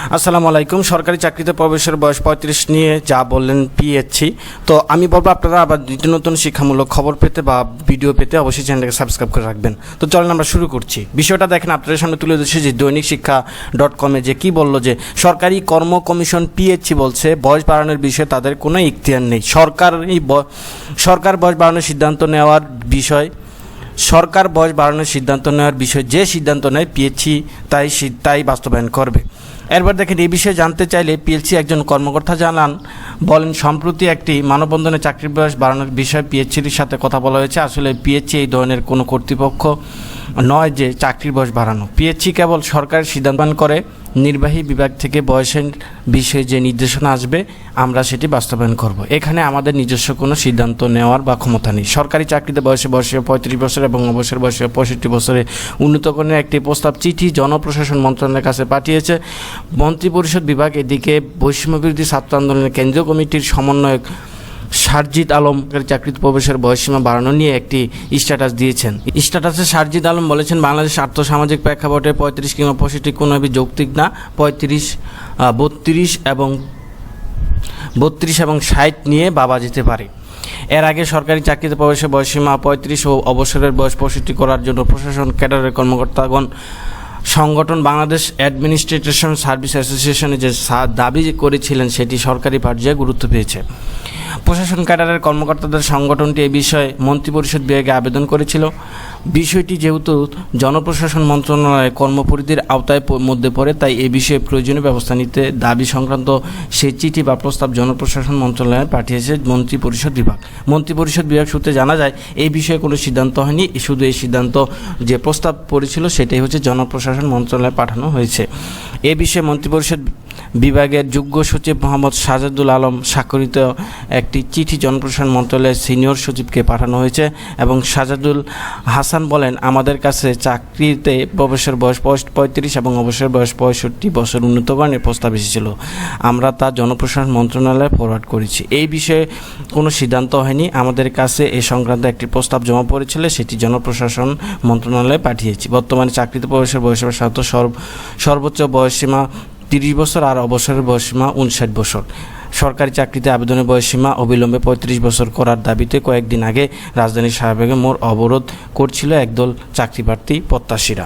আসসালামু আলাইকুম। সরকারি চাকরিতে প্রবেশের বয়স ৩৫ নিয়ে যা বললেন পিএসসি, তো আমি বলবো আপনারা আবার নতুন শিক্ষামূলক খবর পেতে বা ভিডিও পেতে অবশ্যই চ্যানেলটাকে সাবস্ক্রাইব করে রাখবেন। তো চলেন আমরা শুরু করছি। বিষয়টা দেখেন, আপনাদের সামনে তুলে ধরছে যে দৈনিক শিক্ষা .com-এ যে কি বললো যে সরকারি কর্ম কমিশন পিএসসি বলছে বয়স বাড়ানোর বিষয়ে তাদের কোনো ইখতিয়ার নেই। সরকার বয়স বাড়ানোর সিদ্ধান্ত নেওয়ার বিষয় যে সিদ্ধান্ত নেয় পিএসসি তাই বাস্তবায়ন করবে। এরপর দেখেন, এই বিষয়ে জানতে চাইলে পিএসসি একজন কর্মকর্তা বলেন সম্প্রতি একটি মানববন্ধনে চাকরির বয়স বাড়ানোর বিষয়ে পিএসসির সাথে কথা বলা হয়েছে। আসলে পিএসসি এই ধরনের কোনো কর্তৃপক্ষ নয় যে চাকরির বয়স বাড়ানো। পিএসসি কেবল সরকারের সিদ্ধান্ত করে নির্বাহী বিভাগ থেকে বয়সের বিষয়ে যে নির্দেশনা আসবে আমরা সেটি বাস্তবায়ন করব। এখানে আমাদের নিজস্ব কোনো সিদ্ধান্ত নেওয়ার বা ক্ষমতা নেই। সরকারি চাকরিতে বয়সে 35 বছর এবং অবসর বয়সে 65 বছরে উন্নীতকরণের একটি প্রস্তাব চিঠি জনপ্রশাসন মন্ত্রণালয়ের কাছে পাঠিয়েছে মন্ত্রিপরিষদ বিভাগ। এদিকে বৈষম্যবিরোধী ছাত্র আন্দোলনের কেন্দ্রীয় কমিটির সমন্বয়ক সারজিদ আলম চাকরিতে প্রবেশের বয়সসীমা বাড়ানো নিয়ে একটি স্ট্যাটাস দিয়েছেন। স্ট্যাটাসে সারজিদ আলম বলেছেন, বাংলাদেশ আর্থসামাজিক প্রেক্ষাপটে 35 কিংবা 65 কোনোভাবে যৌক্তিক না। 32 এবং 60 নিয়ে ভাবা যেতে পারে। এর আগে সরকারি চাকরিতে প্রবেশের বয়সসীমা 35 ও অবসরের বয়স 65 করার জন্য প্রশাসন ক্যাডারের কর্মকর্তাগণ সংগঠন বাংলাদেশ অ্যাডমিনিস্ট্রেশন সার্ভিস অ্যাসোসিয়েশনে যে দাবি করেছিলেন সেটি সরকারি পর্যায়ে গুরুত্ব পেয়েছে। প্রশাসন ক্যাডারের কর্মকর্তাদের সংগঠনটি এ বিষয়ে মন্ত্রিপরিষদ বিভাগে আবেদন করেছিল। বিষয়টি যেহেতু জনপ্রশাসন মন্ত্রণালয়ের কর্মপরিধির আওতায় মধ্যে পড়ে, তাই এ বিষয়ে প্রয়োজনীয় ব্যবস্থা নিতে দাবি সংক্রান্ত সেই চিঠি বা প্রস্তাব জনপ্রশাসন মন্ত্রণালয়ে পাঠিয়েছে মন্ত্রিপরিষদ বিভাগ। মন্ত্রিপরিষদ বিভাগ সূত্রে জানা যায় এই বিষয়ে কোনো সিদ্ধান্ত হয়নি, শুধু এই সিদ্ধান্ত যে প্রস্তাব পড়েছিল সেটাই হচ্ছে জনপ্রশাসন মন্ত্রণালয়ে পাঠানো হয়েছে। এ বিষয়ে মন্ত্রিপরিষদ বিভাগের যুগ্ম সচিব মোহাম্মদ সাজাদুল আলম স্বাক্ষরিত একটি চিঠি জনপ্রশাসন মন্ত্রণালয়ের সিনিয়র সচিবকে পাঠানো হয়েছে এবং সাজাদুল হাসান বলেন, আমাদের কাছে চাকরিতে প্রবেশের বয়স 35 এবং অবসরের বয়স 65 বছর উন্নীতকরণের প্রস্তাব এসেছিল। আমরা তা জনপ্রশাসন মন্ত্রণালয়ে ফরওয়ার্ড করেছি। এই বিষয়ে কোনো সিদ্ধান্ত হয়নি। আমাদের কাছে এ সংক্রান্ত একটি প্রস্তাব জমা পড়েছিল, সেটি জনপ্রশাসন মন্ত্রণালয়ে পাঠিয়েছি। বর্তমানে চাকরিতে প্রবেশের বয়সের সাথে সর্বোচ্চ বয়সসীমা 30 বছর আর অবসরের বয়সসীমা 59 বছর। সরকারি চাকরিতে আবেদনের বয়সসীমা অবিলম্বে 35 বছর করার দাবিতে কয়েকদিন আগে রাজধানীর শাহবাগে মোড় অবরোধ করছিল একদল চাকরি প্রার্থী প্রত্যাশীরা।